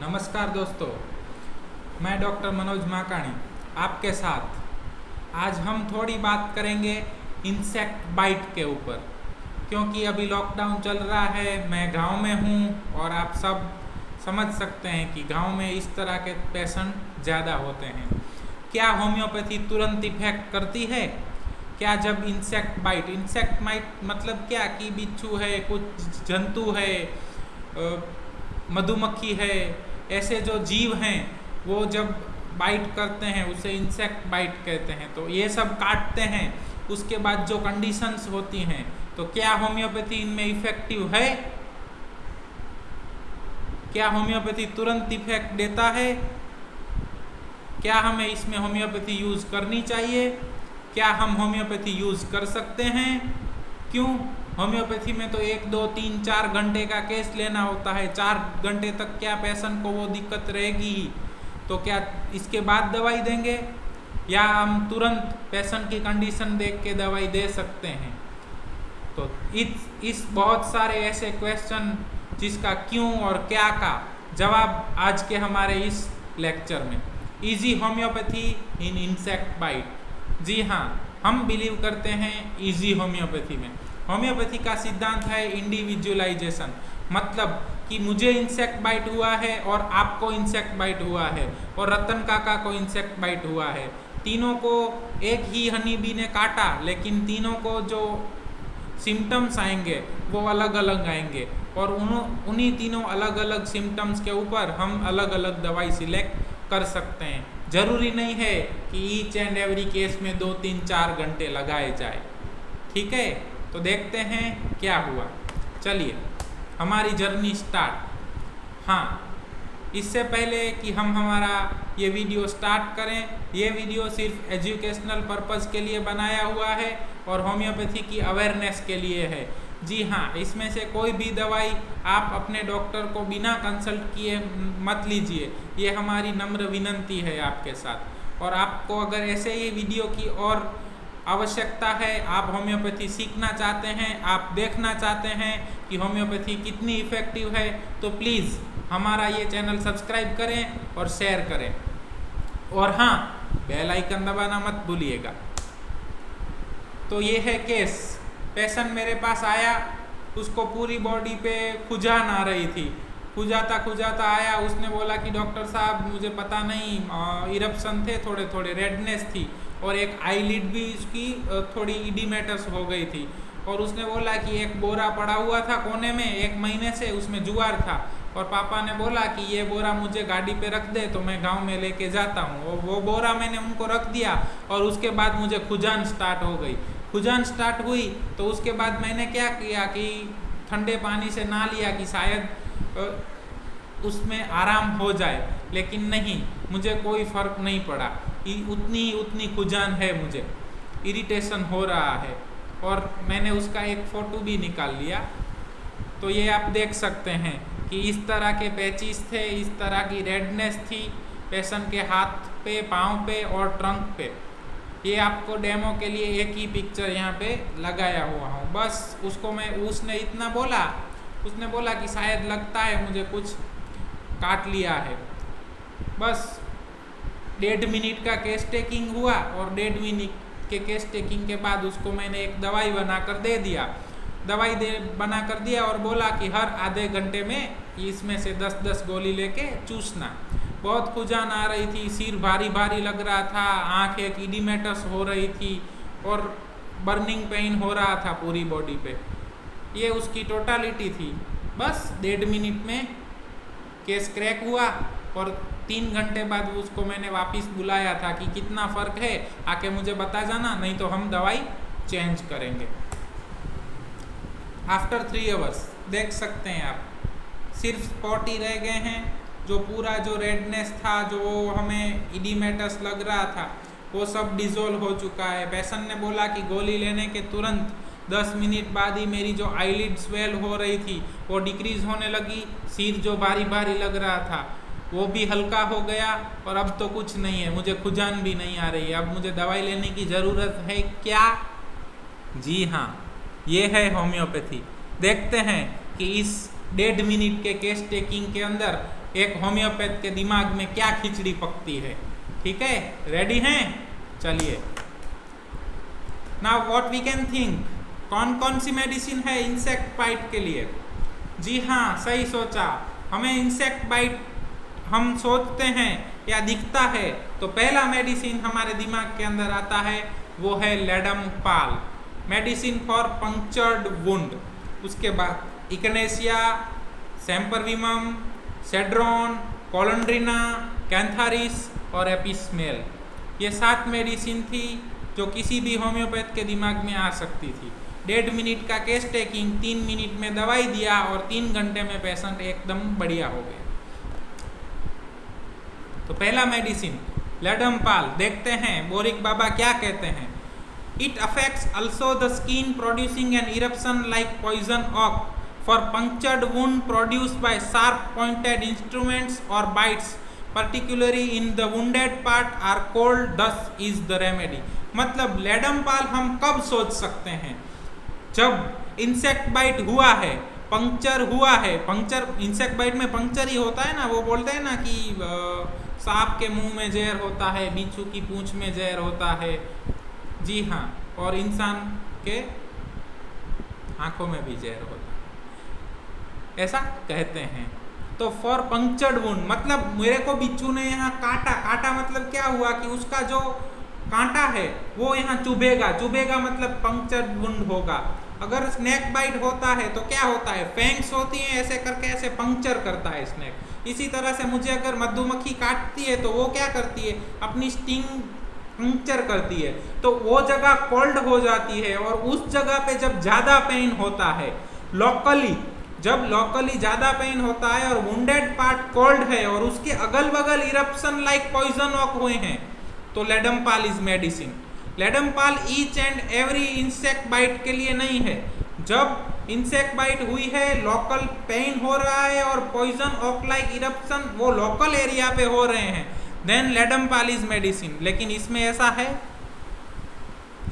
नमस्कार दोस्तों, मैं डॉक्टर मनोज माकाणी आपके साथ। आज हम थोड़ी बात करेंगे इंसेक्ट बाइट के ऊपर, क्योंकि अभी लॉकडाउन चल रहा है। मैं गांव में हूं और आप सब समझ सकते हैं कि गांव में इस तरह के पेशेंट ज़्यादा होते हैं। क्या होम्योपैथी तुरंत इफेक्ट करती है? क्या जब इंसेक्ट बाइट मतलब क्या कि बिच्छू है, कुछ जंतु है, मधुमक्खी है, ऐसे जो जीव हैं वो जब बाइट करते हैं उसे इंसेक्ट बाइट कहते हैं। तो ये सब काटते हैं, उसके बाद जो कंडीशंस होती हैं, तो क्या होम्योपैथी इनमें इफेक्टिव है? क्या होम्योपैथी तुरंत इफेक्ट देता है? क्या हमें इसमें होम्योपैथी यूज़ करनी चाहिए? क्या हम होम्योपैथी यूज़ कर सकते हैं? क्यों? होम्योपैथी में तो 1 2 3 4 घंटे का केस लेना होता है। 4 घंटे तक क्या पेशेंट को वो दिक्कत रहेगी? तो क्या इसके बाद दवाई देंगे, या हम तुरंत पेशेंट की कंडीशन देख के दवाई दे सकते हैं? तो इस बहुत सारे ऐसे क्वेश्चन जिसका क्यों और क्या का जवाब आज के हमारे इस लेक्चर में। Easy homeopathy in insect bite. जी हाँ, हम बिलीव करते हैं इजी होम्योपैथी में। होम्योपैथी का सिद्धांत है इंडिविजुअलाइजेशन, मतलब कि मुझे इंसेक्ट बाइट हुआ है और आपको इंसेक्ट बाइट हुआ है और रतन काका को इंसेक्ट बाइट हुआ है। तीनों को एक ही हनी बी ने काटा, लेकिन तीनों को जो सिम्टम्स आएंगे वो अलग अलग आएंगे, और उन्हीं तीनों अलग अलग सिम्टम्स के ऊपर हम अलग अलग दवाई सिलेक्ट कर सकते हैं। जरूरी नहीं है कि ईच एंड एवरी केस में 2 3 4 घंटे लगाए जाए। ठीक है, तो देखते हैं क्या हुआ। चलिए हमारी जर्नी स्टार्ट। हाँ, इससे पहले कि हम हमारा ये वीडियो स्टार्ट करें, ये वीडियो सिर्फ एजुकेशनल पर्पज़ के लिए बनाया हुआ है और होम्योपैथी की अवेयरनेस के लिए है। जी हाँ, इसमें से कोई भी दवाई आप अपने डॉक्टर को बिना कंसल्ट किए मत लीजिए, ये हमारी नम्र विनती है आपके साथ। और आपको अगर ऐसे ही वीडियो की और आवश्यकता है, आप होम्योपैथी सीखना चाहते हैं, आप देखना चाहते हैं कि होम्योपैथी कितनी इफ़ेक्टिव है, तो प्लीज़ हमारा ये चैनल सब्सक्राइब करें और शेयर करें। और हाँ, बेल आइकन दबाना मत भूलिएगा। तो ये है केस। पेशेंट मेरे पास आया, उसको पूरी बॉडी पे खुजान आ रही थी। खुजाता खुजाता आया, उसने बोला कि डॉक्टर साहब मुझे पता नहीं, इरप्शन थे, थोड़े थोड़े रेडनेस थी और एक आईलिड भी उसकी थोड़ी इडिमेटस हो गई थी। और उसने बोला कि एक बोरा पड़ा हुआ था कोने में 1 महीने से, उसमें जुआर था, और पापा ने बोला कि ये बोरा मुझे गाड़ी पे रख दे तो मैं गांव में लेके जाता हूँ। और वो बोरा मैंने उनको रख दिया और उसके बाद मुझे खुजान स्टार्ट हो गई। खुजान स्टार्ट हुई तो उसके बाद मैंने क्या किया कि ठंडे पानी से नहा लिया कि शायद उसमें आराम हो जाए, लेकिन नहीं, मुझे कोई फ़र्क नहीं पड़ा। उतनी खुजान है, मुझे इरिटेशन हो रहा है। और मैंने उसका एक फ़ोटो भी निकाल लिया। तो ये आप देख सकते हैं कि इस तरह के पैचिस थे, इस तरह की रेडनेस थी पेशेंट के हाथ पे, पाँव पे और ट्रंक पे। ये आपको डेमो के लिए एक ही पिक्चर यहाँ पे लगाया हुआ हूँ। बस उसने इतना बोला, उसने बोला कि शायद लगता है मुझे कुछ काट लिया है। बस 1.5 मिनट का केस टेकिंग हुआ और 1.5 मिनट के केस टेकिंग के बाद उसको मैंने एक दवाई बनाकर दे दिया। बना कर दिया और बोला कि हर आधे घंटे में इसमें से 10-10 गोली लेके चूसना। बहुत खुजान आ रही थी, सिर भारी भारी लग रहा था, आँख एक इडिमेटस हो रही थी और बर्निंग पेन हो रहा था पूरी बॉडी पे। ये उसकी टोटालिटी थी। बस 1.5 मिनट में केस क्रैक हुआ और 3 घंटे बाद उसको मैंने वापस बुलाया था कि कितना फ़र्क है, आके मुझे बता जाना, नहीं तो हम दवाई चेंज करेंगे। आफ्टर 3 आवर्स देख सकते हैं आप, सिर्फ स्पॉट ही रह गए हैं। जो पूरा जो रेडनेस था, जो हमें इडिमेटस लग रहा था, वो सब डिज़ोल्व हो चुका है। पेशेंट ने बोला कि गोली लेने के तुरंत 10 मिनट बाद ही मेरी जो आईलिड स्वेल हो रही थी वो डिक्रीज़ होने लगी। सिर जो भारी भारी लग रहा था वो भी हल्का हो गया और अब तो कुछ नहीं है, मुझे खुजान भी नहीं आ रही है। अब मुझे दवाई लेने की ज़रूरत है क्या? जी हाँ, ये है होम्योपैथी। देखते हैं कि इस 1.5 मिनट के केस टेकिंग के अंदर एक होम्योपैथ के दिमाग में क्या खिचड़ी पकती है। ठीक है, रेडी हैं? चलिए, now what we can think, कौन कौन सी मेडिसिन है इंसेक्ट बाइट के लिए? जी हाँ, सही सोचा। हमें इंसेक्ट बाइट हम सोचते हैं या दिखता है तो पहला मेडिसिन हमारे दिमाग के अंदर आता है वो है लेडमपाल, मेडिसिन फॉर पंक्चर्ड वुंड। उसके बाद इकनेसिया, सैम्परविमम, सेड्रॉन, कोलंड्रिना, कैंथारिस और एपिस्मेल। ये 7 मेडिसिन थी जो किसी भी होम्योपैथ के दिमाग में आ सकती थी। 1.5 मिनट का केस टेकिंग, 3 मिनट में दवाई दिया और 3 घंटे में पेशेंट एकदम बढ़िया हो गया। तो पहला मेडिसिन लेडमपाल, देखते हैं बोरिक बाबा क्या कहते हैं। It affects also the skin producing an eruption like poison oak for punctured wound produced by sharp pointed instruments और bites particularly in the wounded part are cold, thus is the remedy। मतलब लेडमपाल हम कब सोच सकते हैं? जब insect bite हुआ है, पंक्चर हुआ है। पंक्चर, इंसेक्ट बाइट में पंक्चर ही होता है ना, वो बोलते हैं ना कि सांप के मुंह में जहर होता है, बिच्छू की पूंछ में जहर होता है। जी हाँ, और इंसान के आंखों में भी जहर होता है, ऐसा कहते हैं। तो फॉर पंक्चर्ड वुंड मतलब मेरे को बिच्छू ने यहाँ काटा, काटा मतलब क्या हुआ कि उसका जो कांटा है वो यहाँ चुभेगा, चुभेगा मतलब पंक्चर्ड वुंड होगा। अगर स्नेक बाइट होता है तो क्या होता है, फैंग्स होती हैं, ऐसे करके ऐसे पंक्चर करता है स्नेक। इसी तरह से मुझे अगर मधुमक्खी काटती है तो वो क्या करती है, अपनी स्टिंग पंक्चर करती है, तो वो जगह कोल्ड हो जाती है। और उस जगह पे जब ज़्यादा पेन होता है लोकली, जब लोकली ज़्यादा पेन होता है और वुंडेड पार्ट कोल्ड है और उसके अगल बगल इरप्शन लाइक पॉइजन ऑक हुए हैं, तो ledum pal is medicine. Ledum pal each and every insect bite के लिए नहीं है। जब इंसेक्ट बाइट हुई है, लोकल पेन हो रहा है और पॉइजन ऑक लाइक इरप्शन वो लोकल एरिया पे हो रहे हैं, देन लेडमपाल इज मेडिसिन। लेकिन इसमें ऐसा है,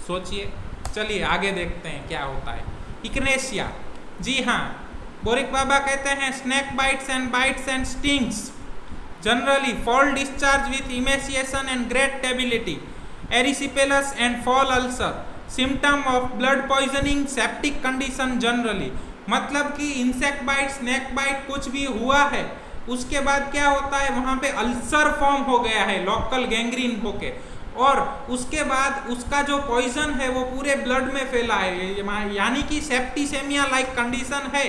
सोचिए। चलिए आगे देखते हैं क्या होता है। इकनेसिया, जी हाँ, बोरिक बाबा कहते हैं snake bites and stings generally foul discharge with emaciation and great debility, erysipelas and foul ulcer, symptom of blood poisoning, septic condition generally. मतलब कि इंसेक्ट बाइट, स्नेक बाइट कुछ भी हुआ है, उसके बाद क्या होता है, वहाँ पे अल्सर फॉर्म हो गया है लोकल गैंग्रीन होके, और उसके बाद उसका जो पॉइजन है वो पूरे ब्लड में फैला है, यानी कि सेप्टिसेमिया लाइक कंडीशन है।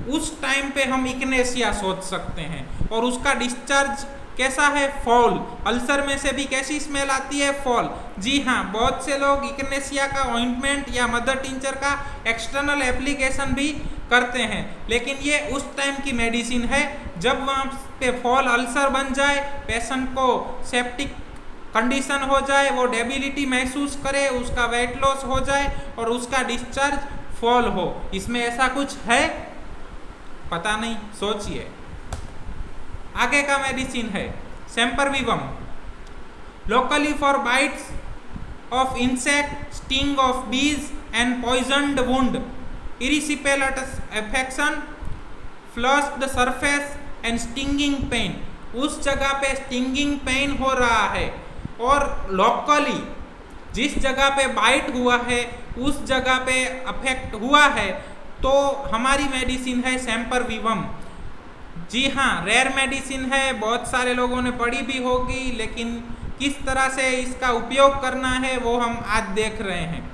उस टाइम पे हम इकनेसिया सोच सकते हैं। और उसका डिस्चार्ज कैसा है, फॉल। अल्सर में से भी कैसी स्मेल आती है, फॉल। जी हाँ, बहुत से लोग इकनेसिया का ऑइंटमेंट या मदर टिंचर का एक्सटर्नल एप्लीकेशन भी करते हैं, लेकिन ये उस टाइम की मेडिसिन है जब वहाँ पे फॉल अल्सर बन जाए, पेशेंट को सेप्टिक कंडीशन हो जाए, वो डेबिलिटी महसूस करे, उसका वेट लॉस हो जाए और उसका डिस्चार्ज फॉल हो। इसमें ऐसा कुछ है, पता नहीं, सोचिए। आगे का मेडिसिन है sempervivum, locally for bites of insect, sting of bees and poisoned wound, erysipelas affection, flush the surface and stinging pain. उस जगह पे स्टिंगिंग पेन हो रहा है और लोकली जिस जगह पे बाइट हुआ है उस जगह पे अफेक्ट हुआ है, तो हमारी मेडिसिन है सैम्परविमम। जी हाँ, रेयर मेडिसिन है, बहुत सारे लोगों ने पढ़ी भी होगी, लेकिन किस तरह से इसका उपयोग करना है वो हम आज देख रहे हैं।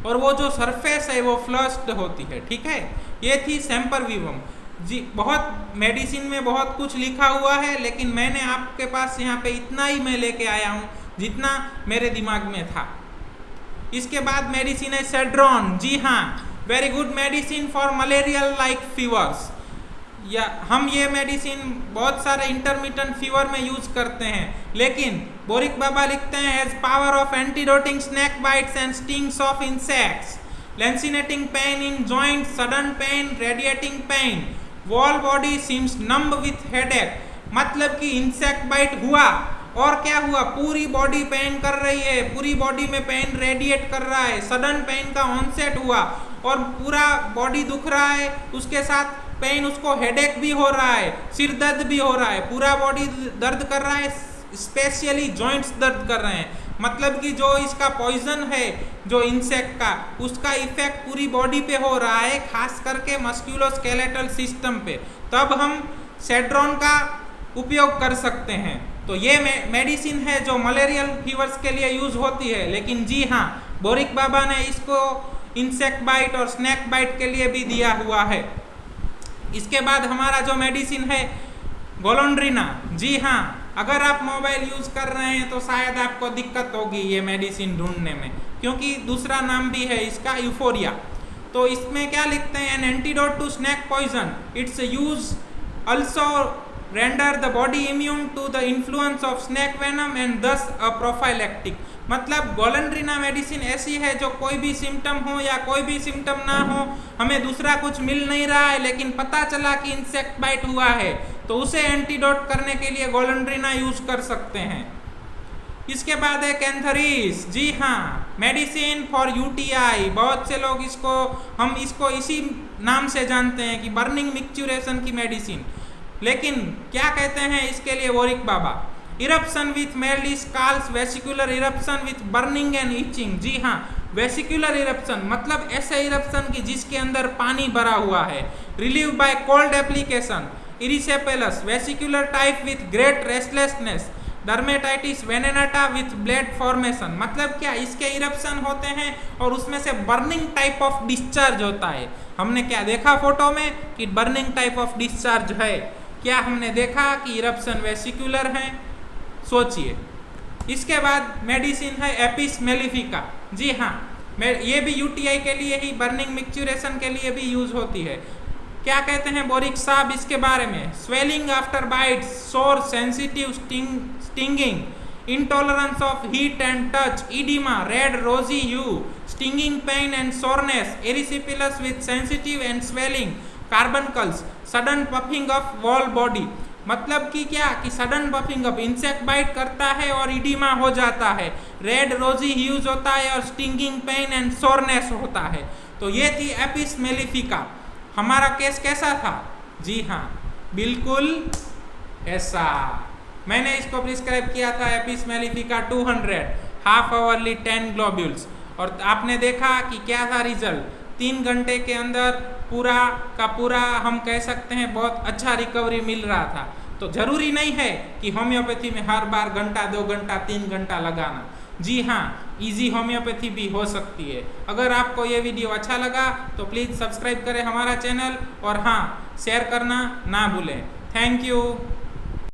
और वो जो सरफेस है वो फ्लश्ड होती है, ठीक है। ये थी सैम्परविमम। जी, बहुत मेडिसिन में बहुत कुछ लिखा हुआ है, लेकिन मैंने आपके पास यहाँ पे इतना ही मैं लेके आया हूँ जितना मेरे दिमाग में था। इसके बाद मेडिसिन है सेड्रॉन। जी हाँ, very good medicine for malarial like fevers. या हम ये मेडिसिन बहुत सारे इंटरमिटेंट फीवर में यूज करते हैं, लेकिन बोरिक बाबा लिखते हैं has power of antidoting snake bites and stings of insects, lancinating pain in joint, sudden pain, radiating pain, whole body seems numb with headache. मतलब कि इंसेक्ट बाइट हुआ और क्या हुआ, पूरी बॉडी पेन कर रही है, पूरी बॉडी में पेन रेडिएट कर रहा है, सडन पेन का ऑनसेट हुआ और पूरा बॉडी दुख रहा है, उसके साथ पेन, उसको हेडेक भी हो रहा है, सिर दर्द भी हो रहा है, पूरा बॉडी दर्द कर रहा है, स्पेशली जॉइंट्स दर्द कर रहे हैं। मतलब कि जो इसका पॉइजन है, जो इंसेक्ट का, उसका इफेक्ट पूरी बॉडी पे हो रहा है, खास करके मस्कुलोस्केलेटल सिस्टम पे, तब हम सेड्रॉन का उपयोग कर सकते हैं। तो ये मेडिसिन है जो मलेरियल फीवर्स के लिए यूज होती है। लेकिन जी हाँ, बोरिक बाबा ने इसको इंसेक्ट बाइट और स्नेक बाइट के लिए भी दिया हुआ है। इसके बाद हमारा जो मेडिसिन है गोलोंड्रिना। जी हाँ, अगर आप मोबाइल यूज कर रहे हैं तो शायद आपको दिक्कत होगी ये मेडिसिन ढूंढने में, क्योंकि दूसरा नाम भी है इसका, यूफोरिया। तो इसमें क्या लिखते हैं, an antidote to snake poison, it's use also render the body immune to the influence of snake venom and thus a prophylactic. मतलब गोलोंड्रिना मेडिसिन ऐसी है जो कोई भी सिम्टम हो या कोई भी सिम्टम ना हो, हमें दूसरा कुछ मिल नहीं रहा है, लेकिन पता चला कि इंसेक्ट बाइट हुआ है, तो उसे एंटीडोट करने के लिए गोलोंड्रिना यूज कर सकते हैं। इसके बाद है कैंथरीस। जी हाँ, मेडिसिन फॉर यूटीआई। बहुत से लोग हम इसको इसी नाम से जानते हैं कि बर्निंग मिक्चुरेशन की मेडिसिन। लेकिन क्या कहते हैं इसके लिए बोरिक बाबा, eruption with mealy scales, vesicular eruption with burning and itching. जी हाँ, वेसिकुलर इरप्शन मतलब ऐसे इरप्शन की जिसके अंदर पानी भरा हुआ है, relieve by cold application, erysipelas, vesicular type with great restlessness, dermatitis venenata with blood formation. मतलब क्या, इसके इरप्शन होते हैं और उसमें से बर्निंग टाइप ऑफ डिस्चार्ज होता है। हमने क्या देखा फोटो में कि बर्निंग टाइप ऑफ डिस्चार्ज है, क्या हमने देखा कि इरप्शन वेसिकुलर है? सोचिए। इसके बाद मेडिसिन है एपिस मेलिफिका। जी हाँ, ये भी यूटीआई के लिए ही, बर्निंग मिक्चुरेशन के लिए भी यूज होती है। क्या कहते हैं बोरिक साहब इसके बारे में, swelling after bites, sore, sensitive stinging, intolerance of heat and touch, oedema, red rosy hue, stinging pain and soreness, erysipelas with sensitive and swelling, carbuncles, sudden puffing of whole body. मतलब कि क्या, कि sudden puffing of, insect bite करता है और oedema हो जाता है, रेड रोजी ह्यूज होता है और स्टिंगिंग पेन एंड सोरनेस होता है। तो ये थी एपिस मेलिफिका। हमारा केस कैसा था? जी हाँ, बिल्कुल ऐसा। मैंने इसको प्रिस्क्राइब किया था Apis mellifica 200, half hourly 10 globules, और आपने देखा कि क्या था रिजल्ट। 3 घंटे के अंदर पूरा का पूरा हम कह सकते हैं बहुत अच्छा रिकवरी मिल रहा था। तो जरूरी नहीं है कि होम्योपैथी में हर बार घंटा, 2 घंटा, 3 घंटा लगाना। जी हाँ, इजी होम्योपैथी भी हो सकती है। अगर आपको ये वीडियो अच्छा लगा तो प्लीज़ सब्सक्राइब करें हमारा चैनल, और हाँ, शेयर करना ना भूलें। Thank you.